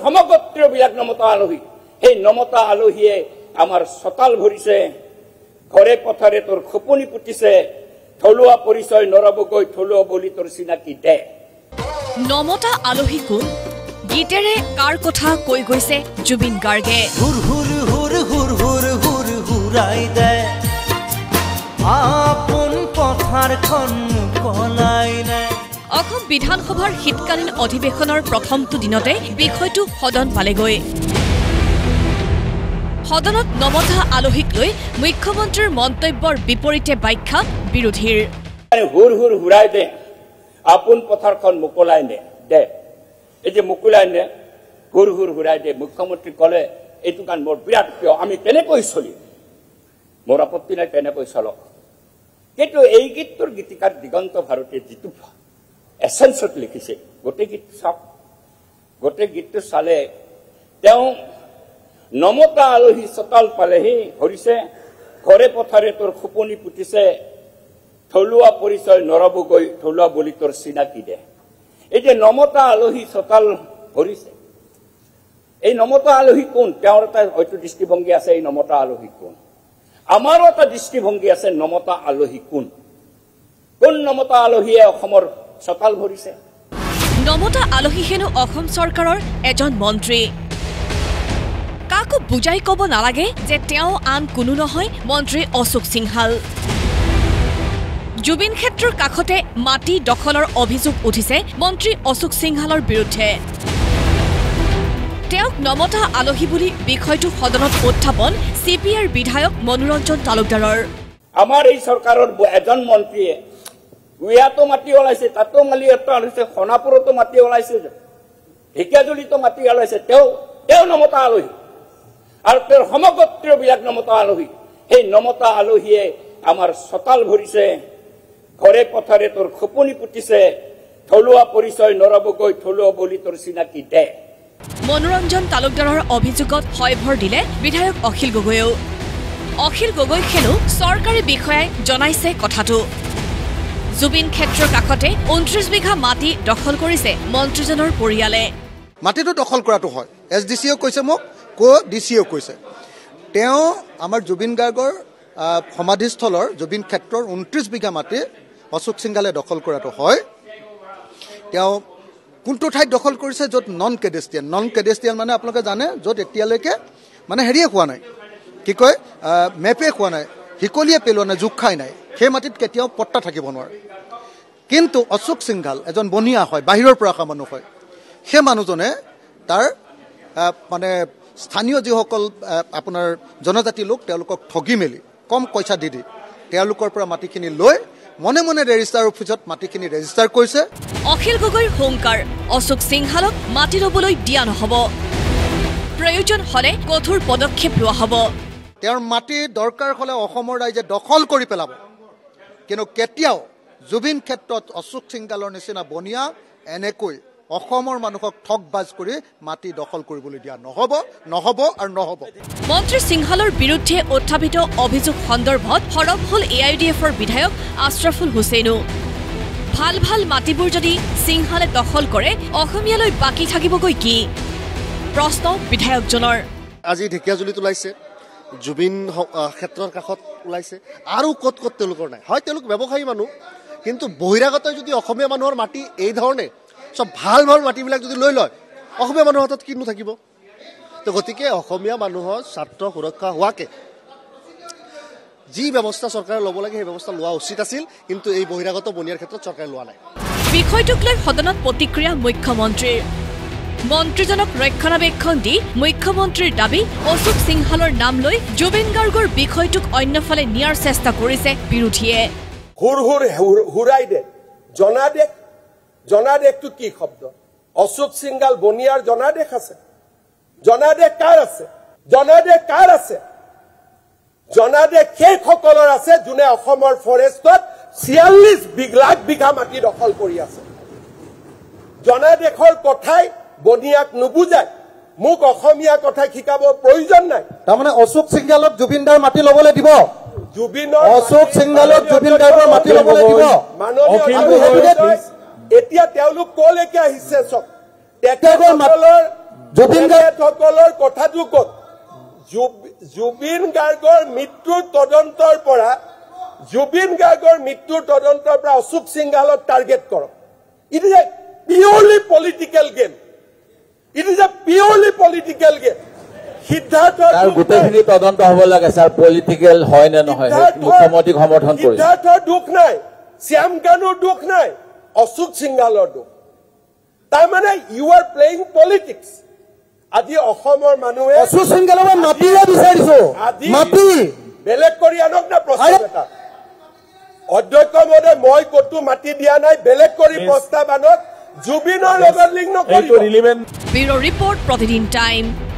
সমগোত্ৰীয় বিলাক নমতা আলহী, সেই নমতা আলহীয়ে আমাৰ চতাল ভৰিছে, ঘৰে পথাৰে তোৰ খোপনি পুতিছে, থলুৱা পৰিচয় নৰবগৈ থলুৱা বুলি তোৰ চিনাকি দে। নমতা আলহী কোন? গীতেৰে কাৰ কথা কৈ গৈছে জুবিন গাৰ্গে? হুৰ হুৰ হুৰ হুৰ হুৰ হুৰ হুৰাই দে আপোন পথাৰখন কলাই নাই। অসম বিধানসভাৰ শীতকালীন অধিৱেশনৰ প্ৰথমটো দিনতে বিষয়টো সদন পালেগৈ। সদনত নমতা আলহীক লৈ মুখ্যমন্ত্ৰীৰ মন্তব্যৰ বিপৰীতে ব্যাখ্যা বিৰোধীৰ। হুৰ হুৰ হুৰাই দে আপোন পথাৰখন মুকলাই দে, এই যে মুকলাই নে হুৰ হুৰ হুৰাই দে, মুখ্যমন্ত্ৰী ক'লে এইটো গান মোৰ বিৰাট প্ৰিয়, আমি তেনেকৈ চলিম, মোৰ আপত্তি নাই, তেনেকৈ চলক। কিন্তু এই গীতটোৰ গীতিকাৰ দিগন্ত ভাৰতীয়ে যিটো এছেন্সত লিখিছে, গোটেই গীতটো চাওক, গোটেই গীতটো চালে তেওঁ নমতা আলহী চতাল পালেহি ভৰিছে, ঘৰে পথাৰে তোৰ খোপনি পুতিছে, থলুৱা পৰিচয় নৰবগৈ থলুৱা বুলি তোৰ চিনাকি দে। এই যে নমতা আলহী চতাল ভৰিছে, এই নমতা আলহী কোন? তেওঁৰ এটা হয়তো দৃষ্টিভংগী আছে, এই নমতা আলহী কোন? আমাৰো এটা দৃষ্টিভংগী আছে, নমতা আলহী কোন? কোন নমতা আলহীয়ে অসমৰ চতাল ভৰিছে? নমতা আলহী হেনো অসম চৰকাৰৰ এজন মন্ত্ৰী। কাকো বুজাই ক'ব নালাগে যে তেওঁ আন কোনো নহয়, মন্ত্ৰী অশোক সিংহাল। জুবিন ক্ষেত্ৰৰ কাষতে মাটি দখলৰ অভিযোগ উঠিছে মন্ত্ৰী অশোক সিংহালৰ বিৰুদ্ধে। তেওঁক নমতা আলহী বুলি বিষয়টো সদনত উত্থাপন CPIৰ বিধায়ক মনোৰঞ্জন তালুকদাৰৰ। আমাৰ এই চৰকাৰৰ এজন মন্ত্ৰীয়ে ইয়াতো মাটি ওলাইছে, তাতো মালি এটা ওলাইছে, সোণাপুৰতো মাটি ওলাইছে, ঢেকিয়াজুলিতো মাটি ওলাইছে, তেওঁ নমতা আলহী, আৰু তেওঁৰ সমগোত্ৰীয় বিলাক নমতা আলহী। সেই নমতা আলহীয়ে আমাৰ চতাল ভৰিছে, ঘৰে পথাৰে তোৰ খোপনি পুতিছে, থলুৱা পৰিচয় নৰবগৈ থলুৱা বুলি তোৰ চিনাকি দে। মনোৰঞ্জন তালুকদাৰৰ অভিযোগত হয়ভৰ দিলে বিধায়ক অখিল গগৈয়েও। অখিল গগৈ হেনো চৰকাৰী বিষয়াই জনাইছে কথাটো। জুবিন ক্ষেত্ৰৰ কাষতে 29 বিঘা মাটি দখল কৰিছে মন্ত্ৰীজনৰ পৰিয়ালে। মাটিটো দখল কৰাটো হয়, SDCও কৈছে মোক, DCও কৈছে। তেওঁ আমাৰ জুবিন গাৰ্গৰ সমাধিস্থলৰ জুবিন ক্ষেত্ৰৰ 29 বিঘা মাটি অশোক সিংহালে দখল কৰাটো হয়। তেওঁ কোনটো ঠাইত দখল কৰিছে য'ত নন কেডেষ্ট্ৰিয়ান মানে আপোনালোকে জানে, য'ত এতিয়ালৈকে মানে হেৰিয়ে খোৱা নাই, কি কয় মেপে খোৱা নাই, শিকলিয়ে পেলোৱা নাই, জোখ খাই নাই, সেই মাটিত কেতিয়াও পট্টা থাকিব নোৱাৰে। কিন্তু অশোক সিংহাল এজন বনিয়া হয়, বাহিৰৰ পৰা অহা মানুহ হয়। সেই মানুহজনে তাৰ মানে স্থানীয় যিসকল আপোনাৰ জনজাতি লোক, তেওঁলোকক ঠগি মেলি কম পইচা দি তেওঁলোকৰ পৰা মাটিখিনি লৈ মনে মনে ৰেজিষ্টাৰ অফিচত মাটিখিনি ৰেজিষ্টাৰ কৰিছে। অখিল গগৈৰ হুংকাৰ, অশোক সিংহালক মাটি ল'বলৈ দিয়া নহ'ব, প্ৰয়োজন হ'লে কঠোৰ পদক্ষেপ লোৱা হ'ব। তেওঁৰ মাটি দৰকাৰ হ'লে অসমৰ ৰাইজে দখল কৰি পেলাব, কিন্তু কেতিয়াও জুবিন ক্ষেত্ৰত অশোক সিংহালৰ নিচিনা বনিয়া এনেকৈ অসমৰ মানুহক ঠগবাজ কৰি মাটি দখল কৰিবলৈ দিয়া নহ'ব আৰু নহ'ব। মন্ত্ৰী সিংহালৰ বিৰুদ্ধে উত্থাপিত অভিযোগ সন্দৰ্ভত সৰব হ'ল AIUDFৰ বিধায়ক আশ্ৰাফুল হুছেইনো। ভাল মাটিবোৰ যদি সিংহালে দখল কৰে, অসমীয়ালৈ বাকী থাকিবগৈ কি? প্ৰশ্ন বিধায়কজনৰ। আজি ঢেকিয়াজুলিত ওলাইছে, জুবিন ক্ষেত্ৰৰ কাষত ওলাইছে, আৰু ক'ত তেওঁলোকৰ নাই। হয়, তেওঁলোক ব্যৱসায়ী মানুহ, কিন্তু বহিৰাগতই যদি অসমীয়া মানুহৰ মাটি এই ধৰণে সব ভাল মাটিবিলাক যদি লৈ লয়, অসমীয়া মানুহৰ হাতত কিনো থাকিব? তো গতিকে অসমীয়া মানুহৰ স্বাৰ্থ সুৰক্ষা হোৱাকে যি ব্যৱস্থা চৰকাৰে ল'ব লাগে সেই ব্যৱস্থা লোৱা উচিত আছিল, কিন্তু এই বহিৰাগত বনিয়াৰ ক্ষেত্ৰত চৰকাৰে লোৱা নাই। বিষয়টোক লৈ সদনত প্ৰতিক্ৰিয়া মুখ্যমন্ত্ৰীৰ। মন্ত্ৰীজনক ৰক্ষণাবেক্ষণ দি মুখ্যমন্ত্ৰীৰ দাবী, অশোক সিংহালৰ নাম লৈ জুবিন গাৰ্গৰ বিষয়টোক অন্যফালে নিয়াৰ চেষ্টা কৰিছে বিৰোধীয়ে। হুৰ হুৰ হুৰাই দে, জনাদেশটো কি শব্দ? অশোক সিংহাল বনিয়াৰ জনাদেশ আছে? জনাদেশ কাৰ আছে? জনাদেশ সেইসকলৰ আছে যোনে অসমৰ ফৰেষ্টত 46 লাখ বিঘা মাটি দখল কৰি আছে। জনাদেশৰ কথাই বনিয়াক নুবুজায়, মোক অসমীয়া কথা শিকাব প্ৰয়োজন নাই। তাৰমানে অশোক সিংহালক জুবিনদাৰ মাটি ল'বলৈ দিব, অশোক সিংহালক জুবিন গাৰ্গৰ মাটি ল'বলৈ দিব। এতিয়া তেওঁলোক কলৈকে আহিছে? চব সকলৰ কথাটো ক'ত জুবিন গাৰ্গৰ মৃত্যুৰ তদন্তৰ পৰা অশোক সিংঘালক টাৰ্গেট কৰক it is a purely political game সিদ্ধাৰ্থৰ গোটেইখিনি তদন্ত হ'ব লাগে স্যাৰ পলিটিকেল হয় নে নহয় মুখ্যমন্ত্ৰীক সমৰ্থন কৰি সিদ্ধাৰ্থৰ দুখ নাই শ্যাম কানুৰ দুখ নাই অশোক সিংঘালৰ দুখ তাৰমানে ইউ আৰ প্লেইং পলিটিক্স আজি অসমৰ মানুহে অশোক সিংঘালক মাতিয়ে বিচাৰিছো মাতি বেলেগ কৰি আনক না প্ৰস্তাৱ এটা অধ্যক্ষ মহোদয় মই কতো মাতি দিয়া নাই বেলেগ কৰি প্ৰস্তাৱ আনক জুবিনৰ লগত লিংক নকৰিব ব্যুৰো ৰিপৰ্ট প্ৰতিদিন টাইম